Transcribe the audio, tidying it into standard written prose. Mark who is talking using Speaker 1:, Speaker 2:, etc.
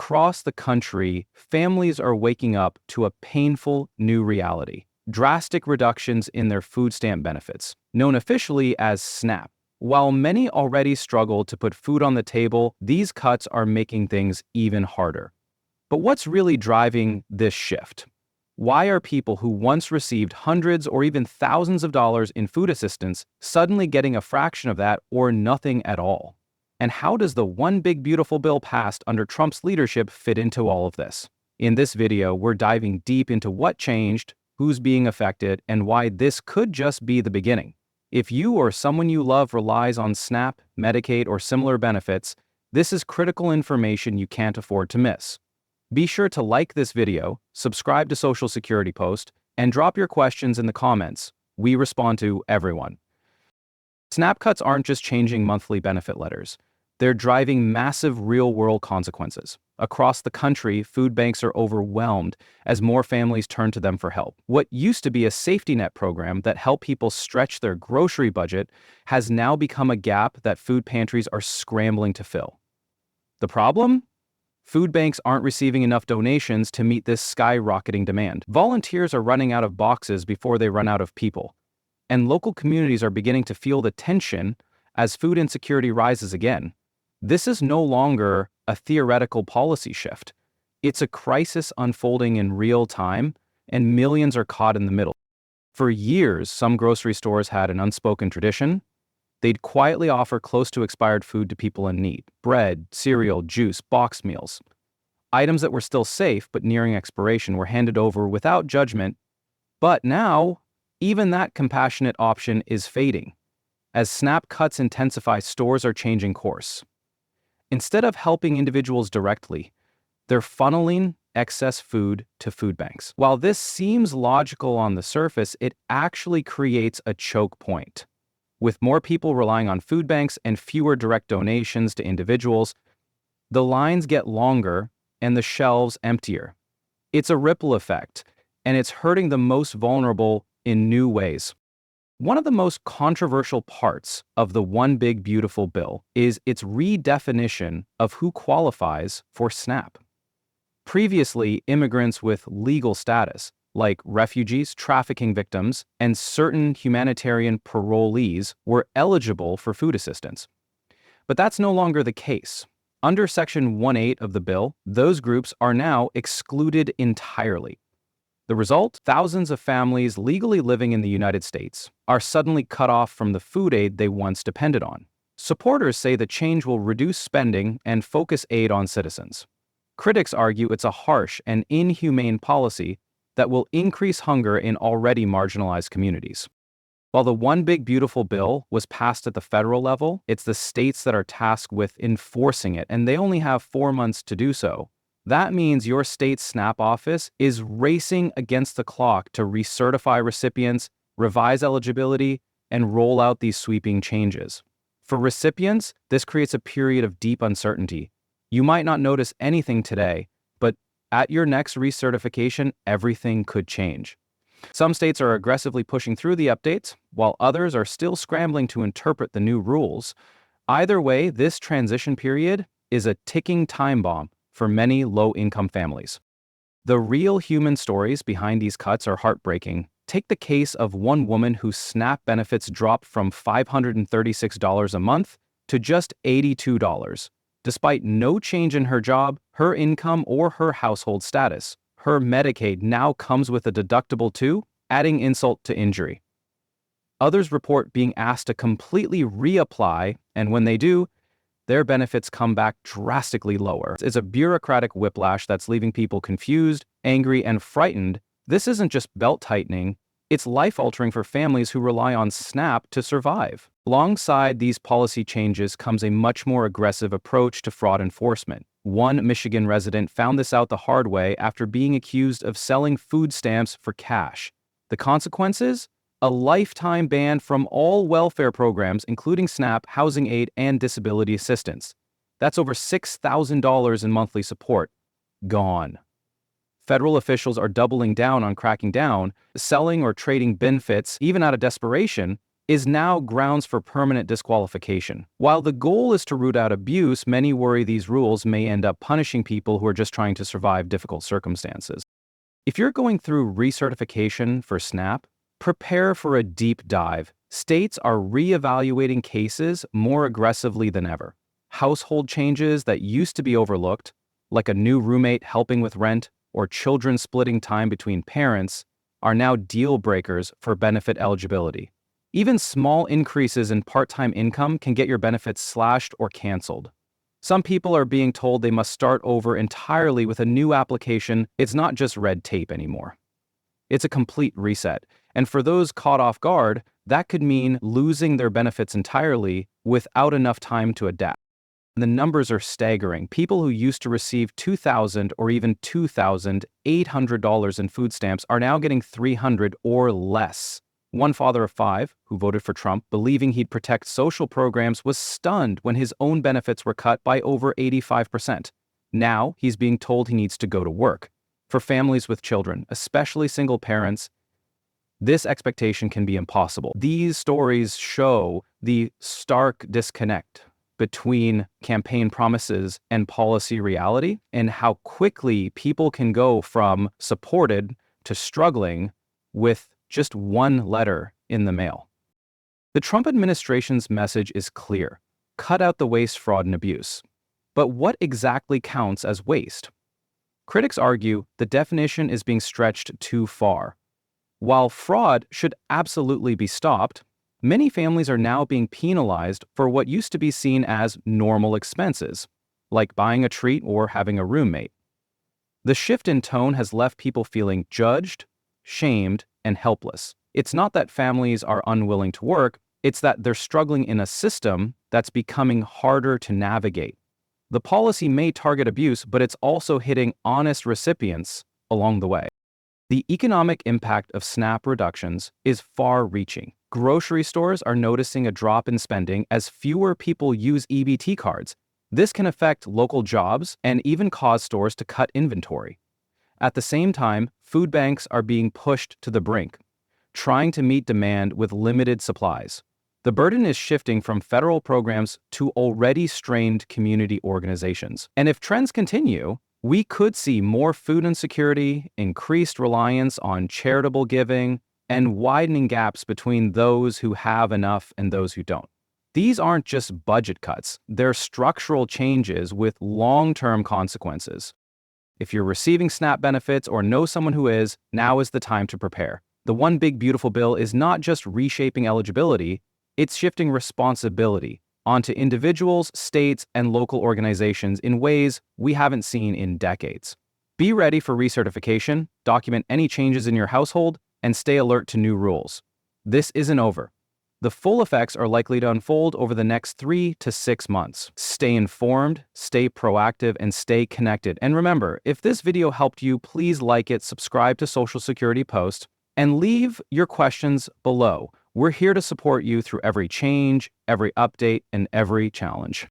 Speaker 1: Across the country, families are waking up to a painful new reality: drastic reductions in their food stamp benefits, known officially as SNAP. While many already struggle to put food on the table, these cuts are making things even harder. But what's really driving this shift? Why are people who once received hundreds or even thousands of dollars in food assistance suddenly getting a fraction of that or nothing at all? And how does the one big beautiful bill passed under Trump's leadership fit into all of this? In this video, we're diving deep into what changed, who's being affected, and why this could just be the beginning. If you or someone you love relies on SNAP, Medicaid, or similar benefits, this is critical information you can't afford to miss. Be sure to like this video, subscribe to Social Security Post, and drop your questions in the comments. We respond to everyone. SNAP cuts aren't just changing monthly benefit letters. They're driving massive real-world consequences. Across the country, food banks are overwhelmed as more families turn to them for help. What used to be a safety net program that helped people stretch their grocery budget has now become a gap that food pantries are scrambling to fill. The problem? Food banks aren't receiving enough donations to meet this skyrocketing demand. Volunteers are running out of boxes before they run out of people. And local communities are beginning to feel the tension as food insecurity rises again. This is no longer a theoretical policy shift. It's a crisis unfolding in real time, and millions are caught in the middle. For years, some grocery stores had an unspoken tradition. They'd quietly offer close to expired food to people in need: bread, cereal, juice, boxed meals. Items that were still safe but nearing expiration were handed over without judgment. But now, even that compassionate option is fading. As SNAP cuts intensify, stores are changing course. Instead of helping individuals directly, they're funneling excess food to food banks. While this seems logical on the surface, it actually creates a choke point. With more people relying on food banks and fewer direct donations to individuals, the lines get longer and the shelves emptier. It's a ripple effect, and it's hurting the most vulnerable in new ways. One of the most controversial parts of the One Big Beautiful Bill is its redefinition of who qualifies for SNAP. Previously, immigrants with legal status, like refugees, trafficking victims, and certain humanitarian parolees, were eligible for food assistance. But that's no longer the case. Under Section 1(8) of the bill, those groups are now excluded entirely. The result? Thousands of families legally living in the United States are suddenly cut off from the food aid they once depended on. Supporters say the change will reduce spending and focus aid on citizens. Critics argue it's a harsh and inhumane policy that will increase hunger in already marginalized communities. While the One Big Beautiful Bill was passed at the federal level, it's the states that are tasked with enforcing it, and they only have 4 months to do so. That means your state's SNAP office is racing against the clock to recertify recipients, revise eligibility, and roll out these sweeping changes. For recipients, this creates a period of deep uncertainty. You might not notice anything today, but at your next recertification, everything could change. Some states are aggressively pushing through the updates, while others are still scrambling to interpret the new rules. Either way, this transition period is a ticking time bomb for many low-income families. The real human stories behind these cuts are heartbreaking. Take the case of one woman whose SNAP benefits dropped from $536 a month to just $82. Despite no change in her job, her income, or her household status. Her Medicaid now comes with a deductible too, adding insult to injury. Others report being asked to completely reapply, and when they do, their benefits come back drastically lower. It's a bureaucratic whiplash that's leaving people confused, angry, and frightened. This isn't just belt-tightening, it's life-altering for families who rely on SNAP to survive. Alongside these policy changes comes a much more aggressive approach to fraud enforcement. One Michigan resident found this out the hard way after being accused of selling food stamps for cash. The consequences? A lifetime ban from all welfare programs, including SNAP, housing aid, and disability assistance. That's over $6,000 in monthly support. Gone. Federal officials are doubling down on cracking down, selling or trading benefits, even out of desperation, is now grounds for permanent disqualification. While the goal is to root out abuse, many worry these rules may end up punishing people who are just trying to survive difficult circumstances. If you're going through recertification for SNAP, prepare for a deep dive. States are reevaluating cases more aggressively than ever. Household changes that used to be overlooked, like a new roommate helping with rent or children splitting time between parents, are now deal breakers for benefit eligibility. Even small increases in part-time income can get your benefits slashed or canceled. Some people are being told they must start over entirely with a new application. It's not just red tape anymore. It's a complete reset. And for those caught off guard, that could mean losing their benefits entirely without enough time to adapt. The numbers are staggering. People who used to receive $2,000 or even $2,800 in food stamps are now getting $300 or less. One father of 5, who voted for Trump, believing he'd protect social programs, was stunned when his own benefits were cut by over 85%. Now, he's being told he needs to go to work. For families with children, especially single parents, this expectation can be impossible. These stories show the stark disconnect between campaign promises and policy reality, and how quickly people can go from supported to struggling with just one letter in the mail. The Trump administration's message is clear: cut out the waste, fraud, and abuse. But what exactly counts as waste? Critics argue the definition is being stretched too far. While fraud should absolutely be stopped, many families are now being penalized for what used to be seen as normal expenses, like buying a treat or having a roommate. The shift in tone has left people feeling judged, shamed, and helpless. It's not that families are unwilling to work, it's that they're struggling in a system that's becoming harder to navigate. The policy may target abuse, but it's also hitting honest recipients along the way. The economic impact of SNAP reductions is far-reaching. Grocery stores are noticing a drop in spending as fewer people use EBT cards. This can affect local jobs and even cause stores to cut inventory. At the same time, food banks are being pushed to the brink, trying to meet demand with limited supplies. The burden is shifting from federal programs to already strained community organizations. And if trends continue, we could see more food insecurity, increased reliance on charitable giving, and widening gaps between those who have enough and those who don't. These aren't just budget cuts, they're structural changes with long-term consequences. If you're receiving SNAP benefits or know someone who is, now is the time to prepare. The One Big Beautiful Bill is not just reshaping eligibility, it's shifting responsibility onto individuals, states, and local organizations in ways we haven't seen in decades. Be ready for recertification, document any changes in your household, and stay alert to new rules. This isn't over. The full effects are likely to unfold over the next 3 to 6 months. Stay informed, stay proactive, and stay connected. And remember, if this video helped you, please like it, subscribe to Social Security Post, and leave your questions below. We're here to support you through every change, every update, and every challenge.